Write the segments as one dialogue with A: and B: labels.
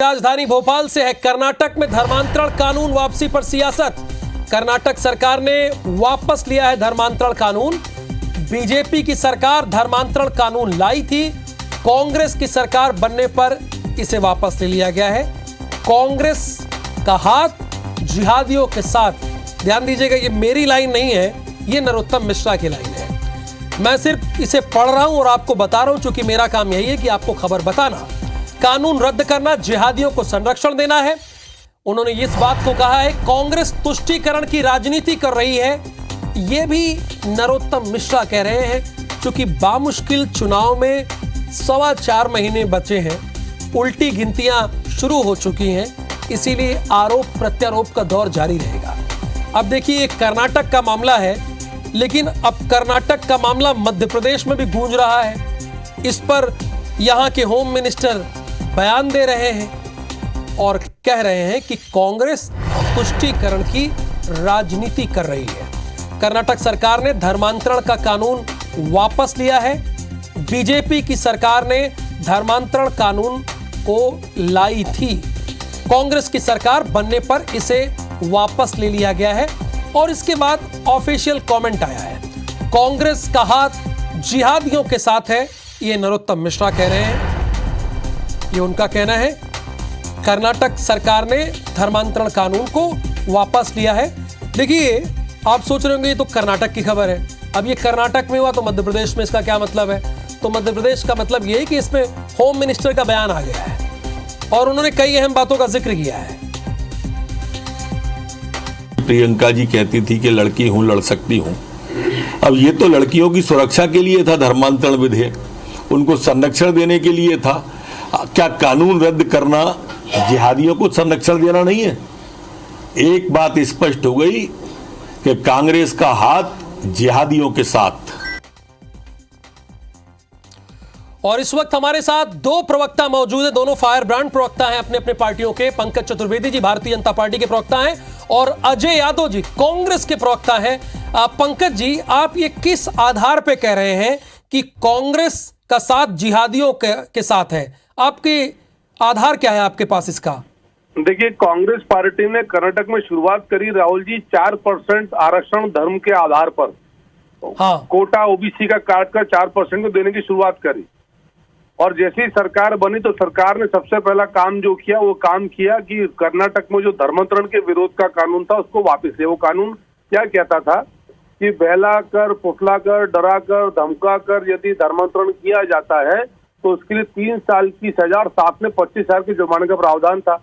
A: राजधानी भोपाल से है। कर्नाटक में धर्मांतरण कानून वापसी पर सियासत। कर्नाटक सरकार ने वापस लिया है धर्मांतरण कानून। बीजेपी की सरकार धर्मांतरण कानून लाई थी, कांग्रेस की सरकार बनने पर इसे वापस ले लिया गया है। कांग्रेस का हाथ जिहादियों के साथ। ध्यान दीजिएगा, ये मेरी लाइन नहीं है, ये नरोत्तम मिश्रा की लाइन है। मैं सिर्फ इसे पढ़ रहा हूं और आपको बता रहा हूं, क्योंकि मेरा काम यही है कि आपको खबर बताना। कानून रद्द करना, जिहादियों को संरक्षण देना है। उन्होंने इस बात को कहा है कांग्रेस तुष्टीकरण की राजनीति कर रही है। यह भी नरोत्तम मिश्रा कह रहे हैं, क्योंकि बामुश्किल चुनाव में 4.25 महीने बचे हैं, उल्टी गिनतियां शुरू हो चुकी हैं, इसीलिए आरोप प्रत्यारोप का दौर जारी रहेगा। अब देखिए, कर्नाटक का मामला है, लेकिन अब कर्नाटक का मामला मध्य प्रदेश में भी गूंज रहा है। इस पर यहां के होम मिनिस्टर बयान दे रहे हैं और कह रहे हैं कि कांग्रेस तुष्टीकरण की राजनीति कर रही है। कर्नाटक सरकार ने धर्मांतरण का कानून वापस लिया है। बीजेपी की सरकार ने धर्मांतरण कानून को लाई थी, कांग्रेस की सरकार बनने पर इसे वापस ले लिया गया है। और इसके बाद ऑफिशियल कमेंट आया है, कांग्रेस का हाथ जिहादियों के साथ है, ये नरोत्तम मिश्रा कह रहे हैं। ये उनका कहना है। कर्नाटक सरकार ने धर्मांतरण कानून को वापस लिया है। देखिए, आप सोच रहे होंगे ये तो कर्नाटक की खबर है, अब ये कर्नाटक में हुआ तो मध्य प्रदेश में इसका क्या मतलब है? तो मध्य प्रदेश का मतलब ये है कि इसमें होम मिनिस्टर का बयान आ गया है और उन्होंने कई अहम बातों का जिक्र किया है।
B: प्रियंका जी कहती थी कि लड़की हूं, लड़ सकती हूं। अब ये तो लड़कियों की सुरक्षा के लिए था धर्मांतरण विधेयक, उनको संरक्षण देने के लिए था। क्या कानून रद्द करना जिहादियों को संरक्षण देना नहीं है? एक बात स्पष्ट हो गई कि कांग्रेस का हाथ जिहादियों के साथ।
A: और इस वक्त हमारे साथ दो प्रवक्ता मौजूद हैं, दोनों फायर ब्रांड प्रवक्ता हैं अपने अपने पार्टियों के। पंकज चतुर्वेदी जी भारतीय जनता पार्टी के प्रवक्ता हैं और अजय यादव जी कांग्रेस के प्रवक्ता हैं। पंकज जी, आप ये किस आधार पे कह रहे हैं कि कांग्रेस का साथ जिहादियों के साथ है? आपके आधार क्या है आपके पास इसका?
C: देखिए, कांग्रेस पार्टी ने कर्नाटक में शुरुआत करी राहुल जी 4% आरक्षण धर्म के आधार पर।
A: हाँ,
C: कोटा ओबीसी का काट कर 4% को देने की शुरुआत करी। और जैसे ही सरकार बनी तो सरकार ने सबसे पहला काम जो किया वो काम किया कि कर्नाटक में जो धर्मांतरण के विरोध का कानून था उसको वापस ले। वो कानून क्या कहता था कि बहला कर, फुसला कर, डरा कर, धमका कर यदि धर्मांतरण किया जाता है तो उसके लिए 3 साल की सजा और साथ में 25,000 के जुर्माने का प्रावधान था।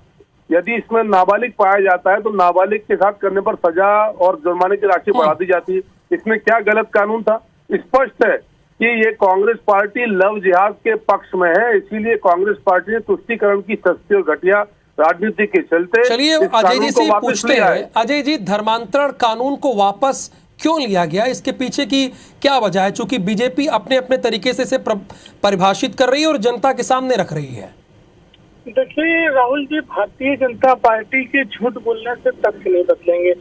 C: यदि इसमें नाबालिग पाया जाता है तो नाबालिग के साथ करने पर सजा और जुर्माने की राशि बढ़ा दी जाती है। इसमें क्या गलत कानून था? स्पष्ट है कि ये कांग्रेस पार्टी लव जिहाद के पक्ष में है, इसीलिए कांग्रेस पार्टी ने तुष्टीकरण की सस्ती और घटिया राजनीति के चलते।
A: चलिए अजय जी से पूछते हैं। अजय जी, धर्मांतरण कानून को वापस क्यों लिया गया? इसके पीछे की क्या वजह है? चूंकि बीजेपी अपने अपने तरीके से इसे परिभाषित कर रही है और जनता के सामने रख रही है।
D: देखिए राहुल जी, भारतीय जनता पार्टी के झूठ बोलने से तथ्य नहीं बदलेंगे।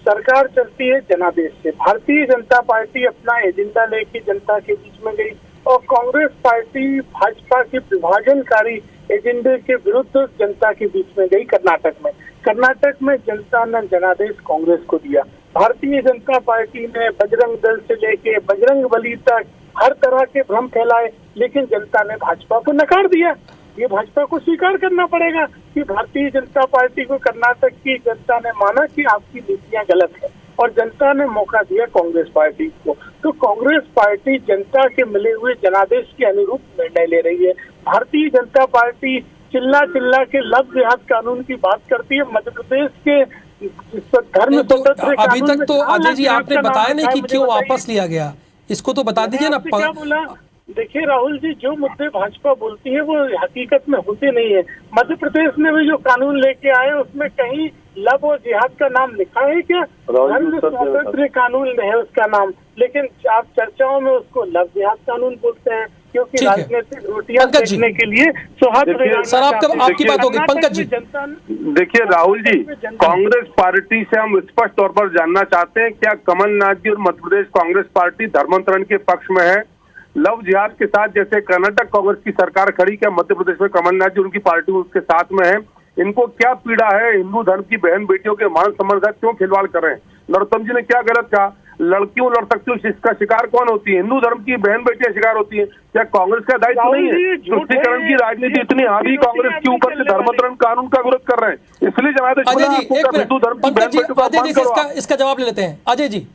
D: सरकार चलती है जनादेश से। भारतीय जनता पार्टी अपना एजेंडा लेके जनता के बीच में गई और कांग्रेस पार्टी भाजपा के विभाजनकारी एजेंडे के विरुद्ध जनता के बीच में गई। कर्नाटक में जनता ने जनादेश कांग्रेस को दिया। भारतीय जनता पार्टी ने बजरंग दल से लेके बजरंग बली तक हर तरह के भ्रम फैलाए, लेकिन जनता ने भाजपा को नकार दिया। ये भाजपा को स्वीकार करना पड़ेगा कि भारतीय जनता पार्टी को कर्नाटक की जनता ने माना कि आपकी नीतियां गलत है और जनता ने मौका दिया कांग्रेस पार्टी को। तो कांग्रेस पार्टी जनता के मिले हुए जनादेश के अनुरूप निर्णय ले रही है। भारतीय जनता पार्टी चिल्ला के लव जिहाद कानून की बात करती है। मध्य प्रदेश के धर्म
A: तो अभी तक तो अजय जी आपने बताया नहीं कि क्यों वापस लिया गया, इसको तो बता दीजिए ना।
D: क्या बोला? देखिए राहुल जी, जो मुद्दे भाजपा बोलती है वो हकीकत में होते नहीं है। मध्य प्रदेश में भी जो कानून लेके आए उसमें कहीं लव और जिहाद का नाम लिखा है क्या? धर्म स्वातंत्र कानून है उसका नाम, लेकिन आप चर्चाओं में उसको लव जिहाद कानून बोलते हैं, क्योंकि राजनीतिक रोटियां देखने के लिए
A: सर आपकी बात होगी। पंकज जी,
C: देखिए राहुल जी, कांग्रेस पार्टी से हम स्पष्ट तौर पर जानना चाहते हैं क्या कमलनाथ जी और मध्य प्रदेश कांग्रेस पार्टी धर्मांतरण के पक्ष में है? लव जिहाद के साथ जैसे कर्नाटक कांग्रेस की सरकार खड़ी, क्या मध्य प्रदेश में कमलनाथ जी उनकी पार्टी उसके साथ में है, इनको क्या पीड़ा है? हिंदू धर्म की बहन बेटियों के मान सम्मान का क्यों खिलवाड़ कर रहे हैं? नरोत्तम जी ने क्या गलत कहा? लड़कियों लड़ सकती हूँ, इसका शिकार कौन होती है? हिंदू धर्म की बहन बेटियां शिकार होती है। क्या कांग्रेस का दायित्व नहीं है? तुष्टीकरण की राजनीति इतनी हावी कांग्रेस के ऊपर से धर्मांतरण कानून का विरोध कर रहे हैं, इसलिए जमात
A: अजय जी एक
C: हिंदू धर्म की बहन बेटियों
A: मिनट, अजय जी से इसका जवाब ले लेते हैं। अजय जी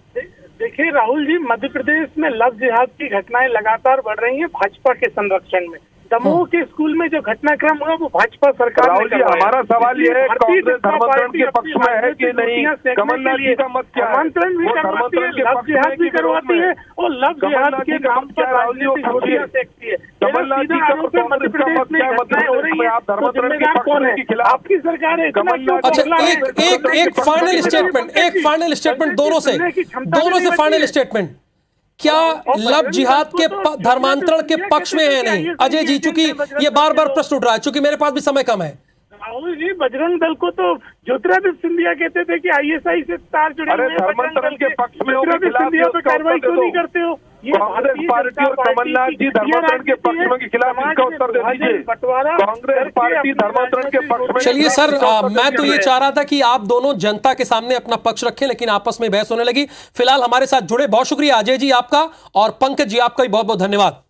D: देखिए राहुल जी, मध्य प्रदेश में लव जिहाद की घटनाएं लगातार बढ़ रही हैं भाजपा के संरक्षण में। दमोह के स्कूल में जो घटनाक्रम हुआ वो भाजपा सरकार
C: राहुल जी, हमारा सवाल ये है, कांग्रेस धर्मांतरण के पक्ष में है कि नहीं? कमलनाथ जी का मत क्या है?
D: धर्मांतरण भी करवाती है, लव जिहाद भी करवाती है और लव जिहाद के नाम पर राजनीतिक गोलियां सेकती है।
C: कमलनाथ जी का
D: मध्य प्रदेश में घटनाएं हो रही है,
C: आप धर्मांतरण के पक्ष
D: कौन
C: में
D: है?
C: के खिलाफ
D: आपकी सरकार है।
A: अच्छा, एक फाइनल स्टेटमेंट दोनों से फाइनल स्टेटमेंट। क्या लव जिहाद के धर्मांतरण के पक्ष में है नहीं? अजय जी, चूंकि ये बार बार प्रश्न उठ रहा है, चूंकि मेरे पास भी समय कम है।
D: राहुल जी, बजरंग दल को तो ज्योतिरादित्य सिंधिया कहते थे कि आईएसआई से तार जुड़े हुए हैं।
C: धर्मांतरण के पक्ष में
D: ज्योतिरादित्य सिंधिया पे कार्रवाई क्यों नहीं करते हो?
C: कांग्रेस पार्टी और कमलनाथ जी धर्मांतरण के पक्ष में के खिलाफ इसका उत्तर दे दीजिए। कांग्रेस पार्टी धर्मांतरण के पक्ष में।
A: चलिए सर, मैं तो ये चाह रहा था कि आप दोनों जनता के सामने अपना पक्ष रखें, लेकिन आपस में बहस होने लगी। फिलहाल हमारे साथ जुड़े बहुत शुक्रिया अजय जी आपका, और पंकज जी आपका भी बहुत बहुत धन्यवाद।